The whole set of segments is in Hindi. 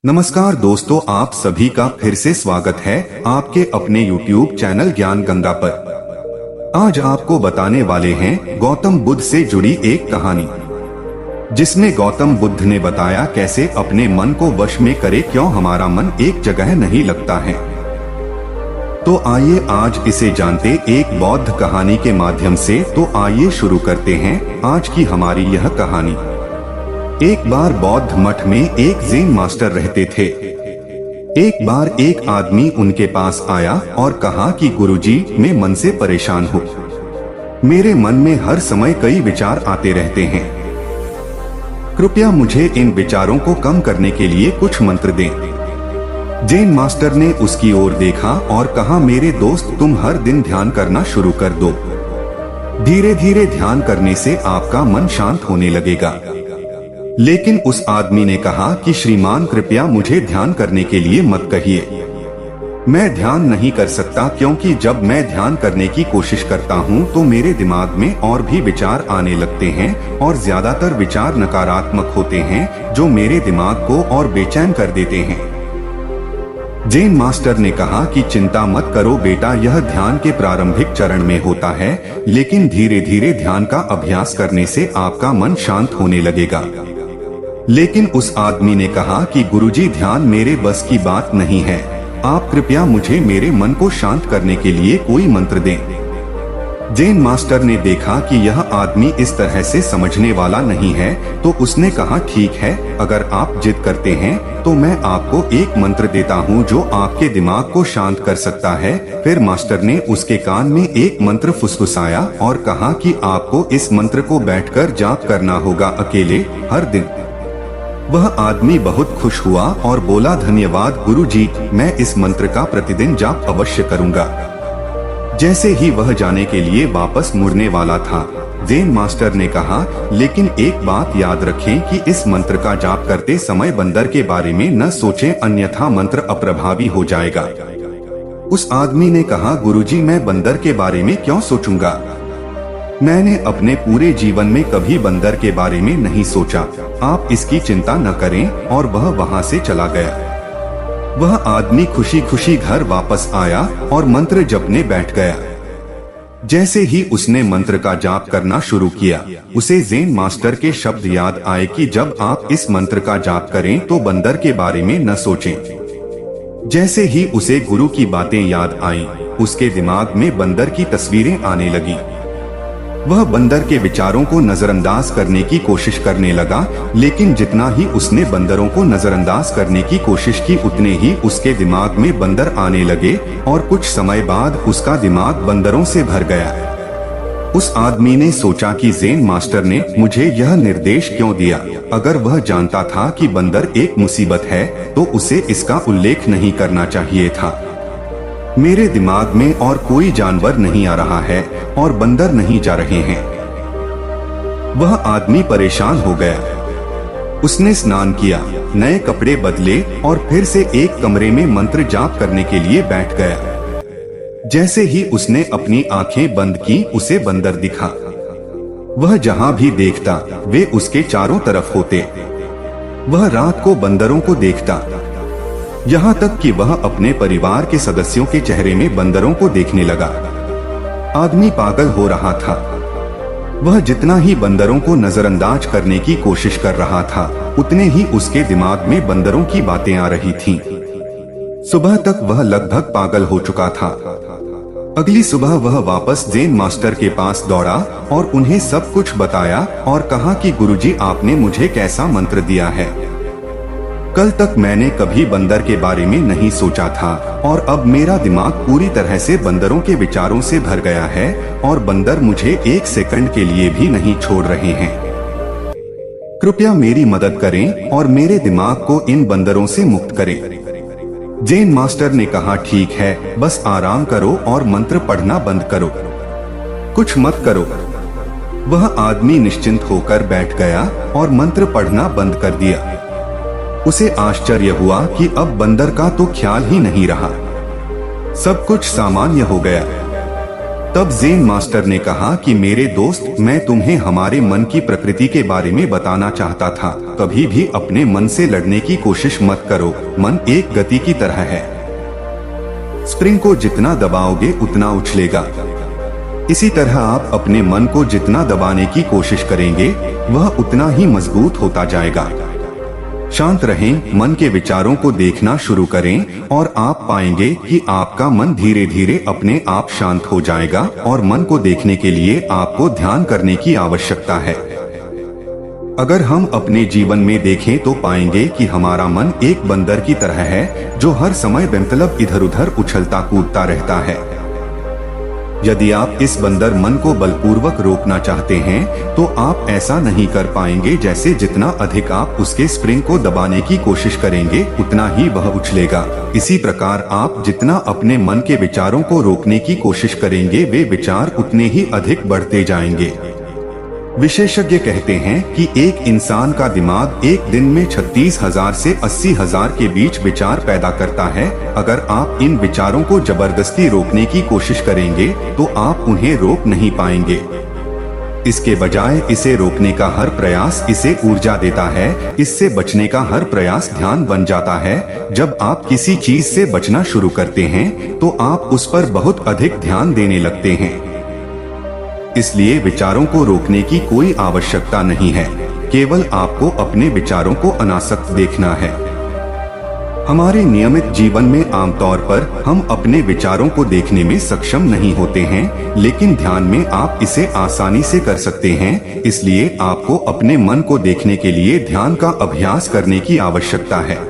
नमस्कार दोस्तों, आप सभी का फिर से स्वागत है आपके अपने YouTube चैनल ज्ञान गंगा पर। आज आपको बताने वाले हैं गौतम बुद्ध से जुड़ी एक कहानी, जिसमें गौतम बुद्ध ने बताया कैसे अपने मन को वश में करे, क्यों हमारा मन एक जगह नहीं लगता है। तो आइए आज इसे जानते एक बौद्ध कहानी के माध्यम से। तो आइए शुरू करते हैं आज की हमारी यह कहानी। एक बार बौद्ध मठ में एक ज़ेन मास्टर रहते थे। एक बार एक आदमी उनके पास आया और कहा कि गुरुजी, मैं मन से परेशान हूँ। मेरे मन में हर समय कई विचार आते रहते हैं। कृपया मुझे इन विचारों को कम करने के लिए कुछ मंत्र दें। ज़ेन मास्टर ने उसकी ओर देखा और कहा, मेरे दोस्त, तुम हर दिन ध्यान करना शुरू कर दो। धीरे धीरे ध्यान करने से आपका मन शांत होने लगेगा। लेकिन उस आदमी ने कहा कि श्रीमान, कृपया मुझे ध्यान करने के लिए मत कहिए। मैं ध्यान नहीं कर सकता, क्योंकि जब मैं ध्यान करने की कोशिश करता हूँ तो मेरे दिमाग में और भी विचार आने लगते हैं और ज्यादातर विचार नकारात्मक होते हैं, जो मेरे दिमाग को और बेचैन कर देते हैं। ज़ेन मास्टर ने कहा कि चिंता मत करो बेटा, यह ध्यान के प्रारंभिक चरण में होता है, लेकिन धीरे धीरे ध्यान का अभ्यास करने से आपका मन शांत होने लगेगा। लेकिन उस आदमी ने कहा कि गुरुजी, ध्यान मेरे बस की बात नहीं है। आप कृपया मुझे मेरे मन को शांत करने के लिए कोई मंत्र दें। ज़ेन मास्टर ने देखा कि यह आदमी इस तरह से समझने वाला नहीं है, तो उसने कहा, ठीक है, अगर आप जिद करते हैं तो मैं आपको एक मंत्र देता हूँ जो आपके दिमाग को शांत कर सकता है। फिर मास्टर ने उसके कान में एक मंत्र फुसफुसाया और कहा कि आपको इस मंत्र को बैठकर जाप करना होगा, अकेले, हर दिन। वह आदमी बहुत खुश हुआ और बोला, धन्यवाद गुरुजी, मैं इस मंत्र का प्रतिदिन जाप अवश्य करूंगा। जैसे ही वह जाने के लिए वापस मुड़ने वाला था, ज़ेन मास्टर ने कहा, लेकिन एक बात याद रखें कि इस मंत्र का जाप करते समय बंदर के बारे में न सोचें, अन्यथा मंत्र अप्रभावी हो जाएगा। उस आदमी ने कहा, गुरुजी, मैं बंदर के बारे में क्यों सोचूंगा? मैंने अपने पूरे जीवन में कभी बंदर के बारे में नहीं सोचा। आप इसकी चिंता न करें। और वह वहां से चला गया। वह आदमी खुशी खुशी घर वापस आया और मंत्र जपने बैठ गया। जैसे ही उसने मंत्र का जाप करना शुरू किया, उसे ज़ेन मास्टर के शब्द याद आए कि जब आप इस मंत्र का जाप करें तो बंदर के बारे में न सोचें। जैसे ही उसे गुरु की बातें याद आईं, उसके दिमाग में बंदर की तस्वीरें आने लगी। वह बंदर के विचारों को नजरअंदाज करने की कोशिश करने लगा, लेकिन जितना ही उसने बंदरों को नजरअंदाज करने की कोशिश की, उतने ही उसके दिमाग में बंदर आने लगे और कुछ समय बाद उसका दिमाग बंदरों से भर गया। उस आदमी ने सोचा कि ज़ेन मास्टर ने मुझे यह निर्देश क्यों दिया? अगर वह जानता था कि बंदर एक मुसीबत है तो उसे इसका उल्लेख नहीं करना चाहिए था। मेरे दिमाग में और कोई जानवर नहीं आ रहा है और बंदर नहीं जा रहे हैं। वह आदमी परेशान हो गया। उसने स्नान किया, नए कपड़े बदले और फिर से एक कमरे में मंत्र जाप करने के लिए बैठ गया। जैसे ही उसने अपनी आंखें बंद की, उसे बंदर दिखा। वह जहां भी देखता, वे उसके चारों तरफ होते। वह रात को बंदरों को देखता, यहाँ तक कि वह अपने परिवार के सदस्यों के चेहरे में बंदरों को देखने लगा। आदमी पागल हो रहा था। वह जितना ही बंदरों को नजरअंदाज करने की कोशिश कर रहा था, उतने ही उसके दिमाग में बंदरों की बातें आ रही थीं। सुबह तक वह लगभग पागल हो चुका था। अगली सुबह वह वापस ज़ेन मास्टर के पास दौड़ा और उन्हें सब कुछ बताया और कहा कि गुरुजी, आपने मुझे कैसा मंत्र दिया है? कल तक मैंने कभी बंदर के बारे में नहीं सोचा था और अब मेरा दिमाग पूरी तरह से बंदरों के विचारों से भर गया है और बंदर मुझे एक सेकंड के लिए भी नहीं छोड़ रहे हैं। कृपया मेरी मदद करें और मेरे दिमाग को इन बंदरों से मुक्त करें। ज़ेन मास्टर ने कहा, ठीक है, बस आराम करो और मंत्र पढ़ना बंद करो, कुछ मत करो। वह आदमी निश्चिंत होकर बैठ गया और मंत्र पढ़ना बंद कर दिया। उसे आश्चर्य हुआ कि अब बंदर का तो ख्याल ही नहीं रहा। सब कुछ सामान्य हो गया। तब ज़ेन मास्टर ने कहा कि मेरे दोस्त, मैं तुम्हें हमारे मन की प्रकृति के बारे में बताना चाहता था। कभी भी अपने मन से लड़ने की कोशिश मत करो। मन एक गति की तरह है। स्प्रिंग को जितना दबाओगे उतना उछलेगा। इसी तरह आप अपने मन को जितना दबाने की कोशिश करेंगे वह उतना ही मजबूत होता जाएगा। शांत रहें, मन के विचारों को देखना शुरू करें और आप पाएंगे कि आपका मन धीरे धीरे अपने आप शांत हो जाएगा। और मन को देखने के लिए आपको ध्यान करने की आवश्यकता है। अगर हम अपने जीवन में देखें तो पाएंगे कि हमारा मन एक बंदर की तरह है जो हर समय बेमतलब इधर उधर उछलता कूदता रहता है। यदि आप इस बंदर मन को बलपूर्वक रोकना चाहते हैं तो आप ऐसा नहीं कर पाएंगे। जैसे जितना अधिक आप उसके स्प्रिंग को दबाने की कोशिश करेंगे उतना ही वह उछलेगा। इसी प्रकार आप जितना अपने मन के विचारों को रोकने की कोशिश करेंगे वे विचार उतने ही अधिक बढ़ते जाएंगे। विशेषज्ञ कहते हैं कि एक इंसान का दिमाग एक दिन में 36,000 से 80,000 के बीच विचार पैदा करता है। अगर आप इन विचारों को जबरदस्ती रोकने की कोशिश करेंगे तो आप उन्हें रोक नहीं पाएंगे। इसके बजाय इसे रोकने का हर प्रयास इसे ऊर्जा देता है। इससे बचने का हर प्रयास ध्यान बन जाता है। जब आप किसी चीज से बचना शुरू करते हैं तो आप उस पर बहुत अधिक ध्यान देने लगते हैं। इसलिए विचारों को रोकने की कोई आवश्यकता नहीं है। केवल आपको अपने विचारों को अनासक्त देखना है। हमारे नियमित जीवन में आमतौर पर हम अपने विचारों को देखने में सक्षम नहीं होते हैं, लेकिन ध्यान में आप इसे आसानी से कर सकते हैं। इसलिए आपको अपने मन को देखने के लिए ध्यान का अभ्यास करने की आवश्यकता है।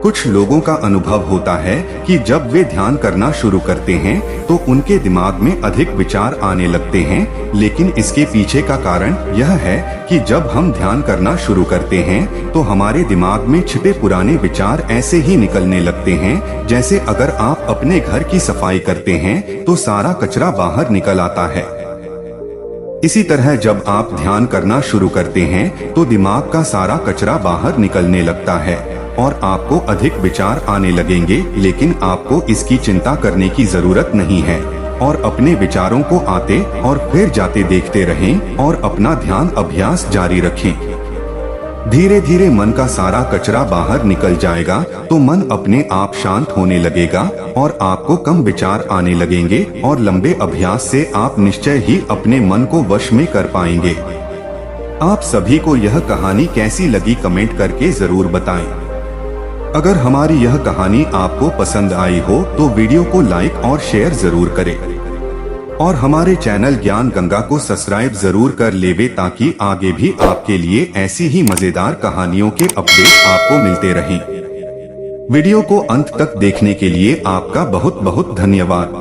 कुछ लोगों का अनुभव होता है कि जब वे ध्यान करना शुरू करते हैं तो उनके दिमाग में अधिक विचार आने लगते हैं, लेकिन इसके पीछे का कारण यह है कि जब हम ध्यान करना शुरू करते हैं तो हमारे दिमाग में छिपे पुराने विचार ऐसे ही निकलने लगते हैं जैसे अगर आप अपने घर की सफाई करते हैं तो सारा कचरा बाहर निकल आता है। इसी तरह जब आप ध्यान करना शुरू करते हैं तो दिमाग का सारा कचरा बाहर निकलने लगता है और आपको अधिक विचार आने लगेंगे, लेकिन आपको इसकी चिंता करने की जरूरत नहीं है। और अपने विचारों को आते और फिर जाते देखते रहें और अपना ध्यान अभ्यास जारी रखें। धीरे धीरे मन का सारा कचरा बाहर निकल जाएगा तो मन अपने आप शांत होने लगेगा और आपको कम विचार आने लगेंगे और लंबे अभ्यास से आप निश्चय ही अपने मन को वश में कर पाएंगे। आप सभी को यह कहानी कैसी लगी कमेंट करके जरूर बताएं। अगर हमारी यह कहानी आपको पसंद आई हो तो वीडियो को लाइक और शेयर जरूर करें और हमारे चैनल ज्ञान गंगा को सब्सक्राइब जरूर कर लेवे ताकि आगे भी आपके लिए ऐसी ही मजेदार कहानियों के अपडेट आपको मिलते रहें। वीडियो को अंत तक देखने के लिए आपका बहुत बहुत धन्यवाद।